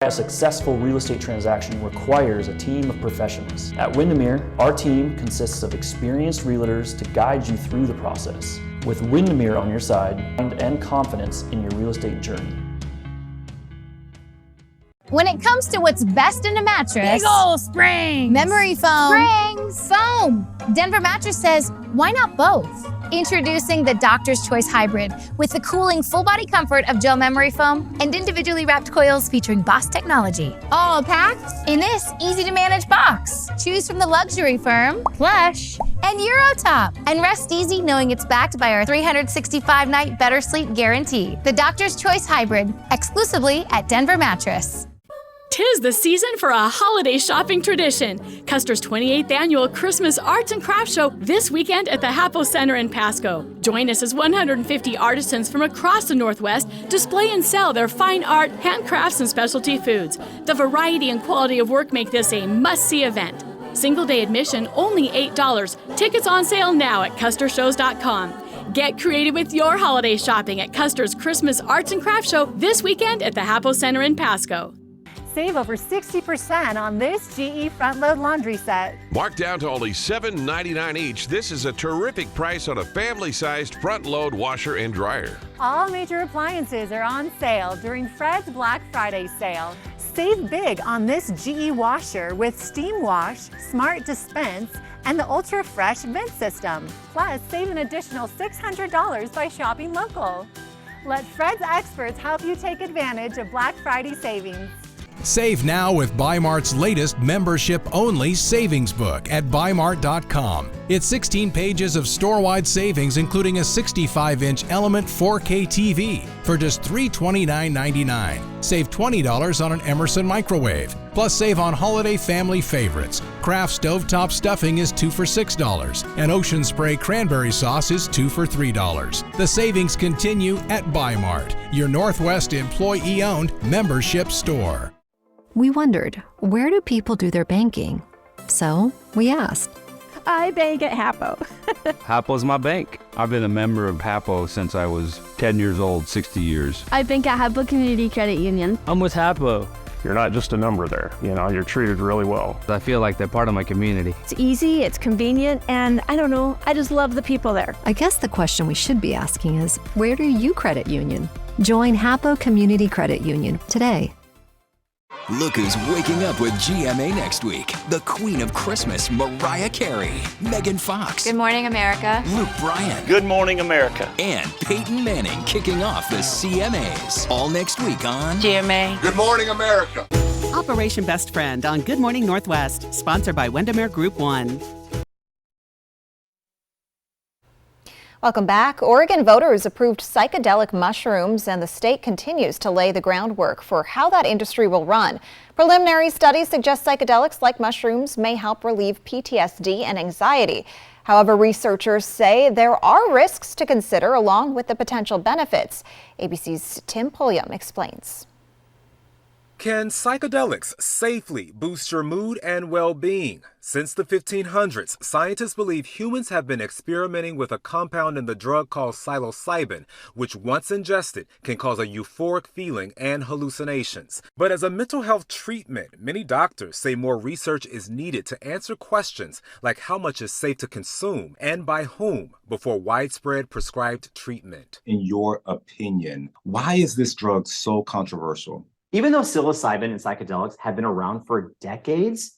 A successful real estate transaction requires a team of professionals. At Windermere, our team consists of experienced realtors to guide you through the process. With Windermere on your side and confidence in your real estate journey. When it comes to what's best in a mattress, big ol' springs, memory foam, springs, foam, Denver Mattress says, why not both? Introducing the Doctor's Choice Hybrid with the cooling full body comfort of gel memory foam and individually wrapped coils featuring Boss technology. All packed in this easy to manage box. Choose from the luxury firm, Plush, and Eurotop. And rest easy knowing it's backed by our 365-night better sleep guarantee. The Doctor's Choice Hybrid, exclusively at Denver Mattress. 'Tis the season for a holiday shopping tradition. Custer's 28th annual Christmas Arts and Crafts Show this weekend at the Hapo Center in Pasco. Join us as 150 artisans from across the Northwest display and sell their fine art, handcrafts, and specialty foods. The variety and quality of work make this a must-see event. Single-day admission only $8. Tickets on sale now at CusterShows.com. Get creative with your holiday shopping at Custer's Christmas Arts and Crafts Show this weekend at the Hapo Center in Pasco. Save over 60% on this GE front-load laundry set. Marked down to only $7.99 each, this is a terrific price on a family-sized front-load washer and dryer. All major appliances are on sale during Fred's Black Friday sale. Save big on this GE washer with Steam Wash, Smart Dispense, and the Ultra Fresh vent system. Plus, save an additional $600 by shopping local. Let Fred's experts help you take advantage of Black Friday savings. Save now with Bi-Mart's latest membership-only savings book at Bi-Mart.com. It's 16 pages of store-wide savings, including a 65-inch Element 4K TV for just $329.99. Save $20 on an Emerson microwave. Plus, save on holiday family favorites. Kraft Stovetop Stuffing is 2 for $6, and Ocean Spray Cranberry Sauce is 2 for $3. The savings continue at Bi-Mart, your Northwest employee-owned membership store. We wondered, where do people do their banking? So we asked. I bank at Hapo. Hapo's my bank. I've been a member of Hapo since I was 10 years old, 60 years. I bank at Hapo Community Credit Union. I'm with Hapo. You're not just a number there. You're treated really well. I feel like they're part of my community. It's easy, it's convenient, and I don't know, I just love the people there. I guess the question we should be asking is, where do you credit union? Join Hapo Community Credit Union today. Look who's waking up with GMA next week. The Queen of Christmas, Mariah Carey, Megan Fox. Good morning, America. Luke Bryan. Good morning, America. And Peyton Manning kicking off the CMAs. All next week on GMA. Good morning, America. Operation Best Friend on Good Morning Northwest, sponsored by Windermere Group 1. Welcome back. Oregon voters approved psychedelic mushrooms, and the state continues to lay the groundwork for how that industry will run. Preliminary studies suggest psychedelics like mushrooms may help relieve PTSD and anxiety. However, researchers say there are risks to consider along with the potential benefits. ABC's Tim Pulliam explains. Can psychedelics safely boost your mood and well-being? Since the 1500s, scientists believe humans have been experimenting with a compound in the drug called psilocybin, which once ingested can cause a euphoric feeling and hallucinations. But as a mental health treatment, many doctors say more research is needed to answer questions like how much is safe to consume and by whom before widespread prescribed treatment. In your opinion, why is this drug so controversial? Even though psilocybin and psychedelics have been around for decades,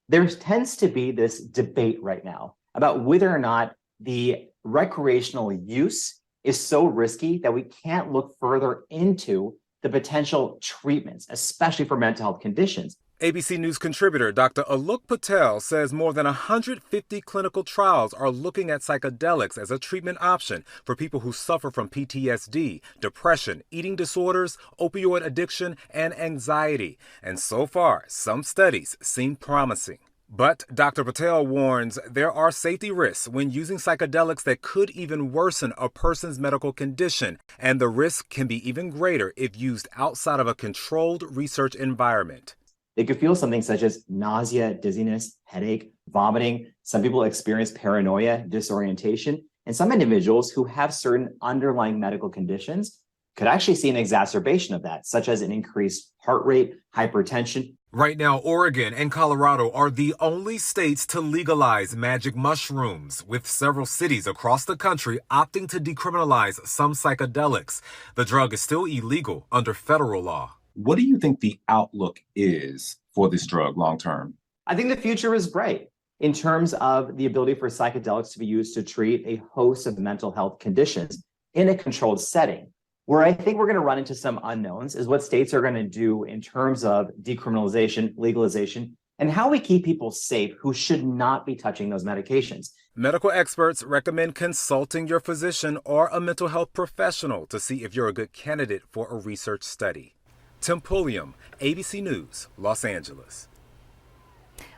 there tends to be this debate right now about whether or not the recreational use is so risky that we can't look further into the potential treatments, especially for mental health conditions. ABC News contributor Dr. Alok Patel says more than 150 clinical trials are looking at psychedelics as a treatment option for people who suffer from PTSD, depression, eating disorders, opioid addiction, and anxiety. And so far, some studies seem promising. But Dr. Patel warns there are safety risks when using psychedelics that could even worsen a person's medical condition, and the risk can be even greater if used outside of a controlled research environment. They could feel something such as nausea, dizziness, headache, vomiting. Some people experience paranoia, disorientation, and some individuals who have certain underlying medical conditions could actually see an exacerbation of that, such as an increased heart rate, hypertension. Right now, Oregon and Colorado are the only states to legalize magic mushrooms, with several cities across the country opting to decriminalize some psychedelics. The drug is still illegal under federal law. What do you think the outlook is for this drug long term? I think the future is bright in terms of the ability for psychedelics to be used to treat a host of mental health conditions in a controlled setting. Where I think we're going to run into some unknowns is what states are going to do in terms of decriminalization, legalization, and how we keep people safe who should not be touching those medications. Medical experts recommend consulting your physician or a mental health professional to see if you're a good candidate for a research study. Tim Pulliam, ABC News, Los Angeles.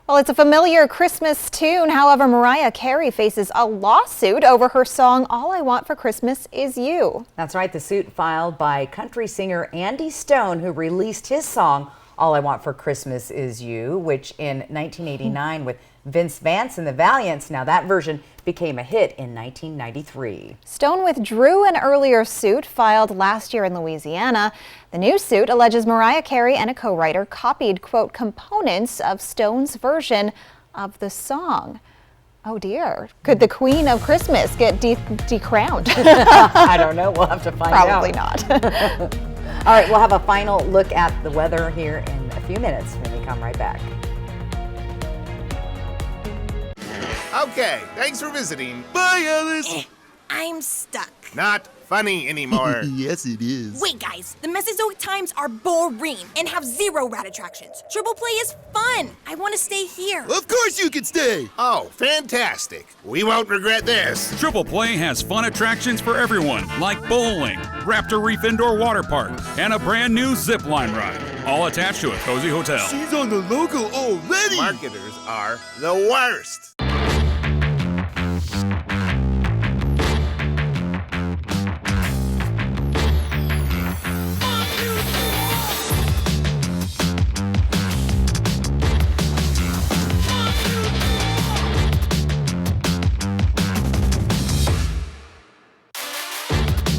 Well, it's a familiar Christmas tune. However, Mariah Carey faces a lawsuit over her song, All I Want for Christmas Is You. That's right. The suit filed by country singer Andy Stone, who released his song, All I Want for Christmas Is You, which in 1989 with Vince Vance and the Valiants. Now that version became a hit in 1993. Stone withdrew an earlier suit filed last year in Louisiana. The new suit alleges Mariah Carey and a co-writer copied, quote, components of Stone's version of the song. Oh dear. Could the Queen of Christmas get decrowned? I don't know. We'll have to find out. Probably not. All right, we'll have a final look at the weather here in a few minutes when we come right back. Okay, thanks for visiting. Bye, Alice. I'm stuck. Not funny anymore. Yes, it is. Wait, guys, the Mesozoic times are boring and have 0 rad attractions. Triple Play is fun. I want to stay here. Of course you can stay. Oh, fantastic. We won't regret this. Triple Play has fun attractions for everyone, like bowling, Raptor Reef Indoor Water Park, and a brand new zip line ride, all attached to a cozy hotel. She's on the logo already. Marketers are the worst.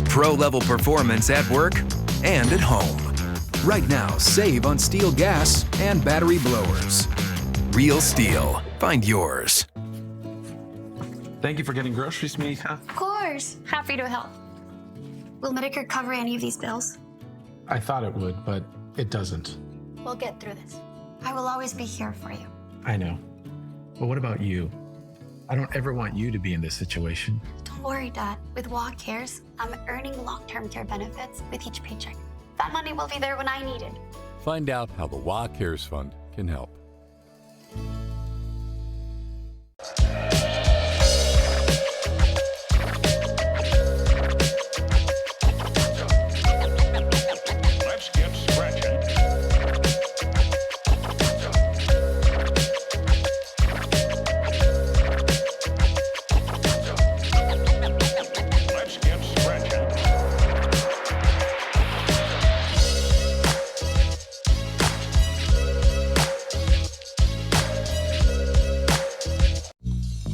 Pro-level performance at work and at home. Right now, save on steel gas and battery blowers. Real Steel. Find yours. Thank you for getting groceries, Mika. Of course. Happy to help. Will Medicare cover any of these bills? I thought it would, but it doesn't. We'll get through this. I will always be here for you. I know. But what about you? I don't ever want you to be in this situation. Don't worry, Dad. With WA Cares, I'm earning long-term care benefits with each paycheck. That money will be there when I need it. Find out how the WA Cares Fund can help. Let's get scratching. Let's get scratching.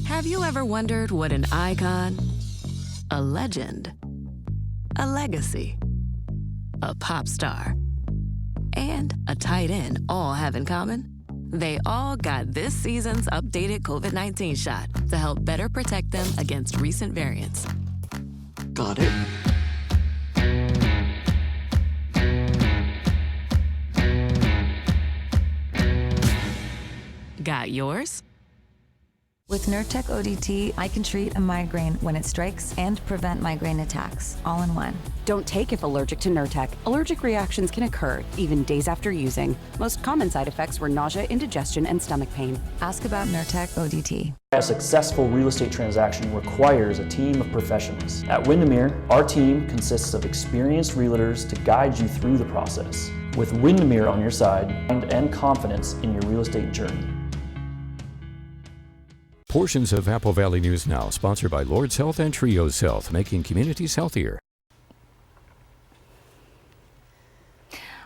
Have you ever wondered what an icon, a legend, a legacy, a pop star, and a tight end all have in common? They all got this season's updated COVID-19 shot to help better protect them against recent variants. Got it. Got yours? With Nurtec ODT, I can treat a migraine when it strikes and prevent migraine attacks, all in one. Don't take if allergic to Nurtec. Allergic reactions can occur, even days after using. Most common side effects were nausea, indigestion, and stomach pain. Ask about Nurtec ODT. A successful real estate transaction requires a team of professionals. At Windermere, our team consists of experienced realtors to guide you through the process. With Windermere on your side and confidence in your real estate journey. Portions of Apple Valley News Now, sponsored by Lord's Health and Trios Health, making communities healthier.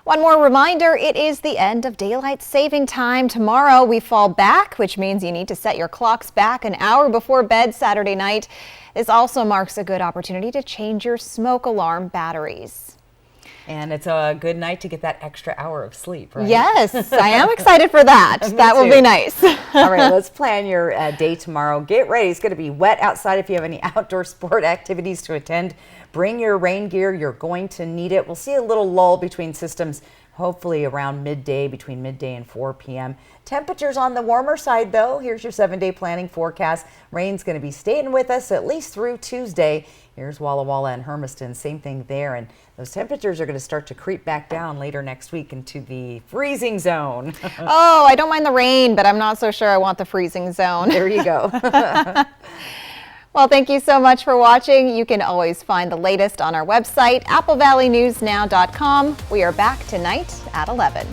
One more reminder, it is the end of daylight saving time. Tomorrow we fall back, which means you need to set your clocks back an hour before bed Saturday night. This also marks a good opportunity to change your smoke alarm batteries. And it's a good night to get that extra hour of sleep, right? Yes, I am excited for that. That will be nice. All right, let's plan your day tomorrow. Get ready. It's going to be wet outside. If you have any outdoor sport activities to attend, bring your rain gear. You're going to need it. We'll see a little lull between systems, hopefully around midday, between midday and 4 p.m. Temperatures on the warmer side, though. Here's your 7-day planning forecast. Rain's going to be staying with us at least through Tuesday. Here's Walla Walla and Hermiston, same thing there. And those temperatures are going to start to creep back down later next week into the freezing zone. Oh, I don't mind the rain, but I'm not so sure I want the freezing zone. There you go. Well, thank you so much for watching. You can always find the latest on our website, applevalleyNewsNow.com. We are back tonight at 11.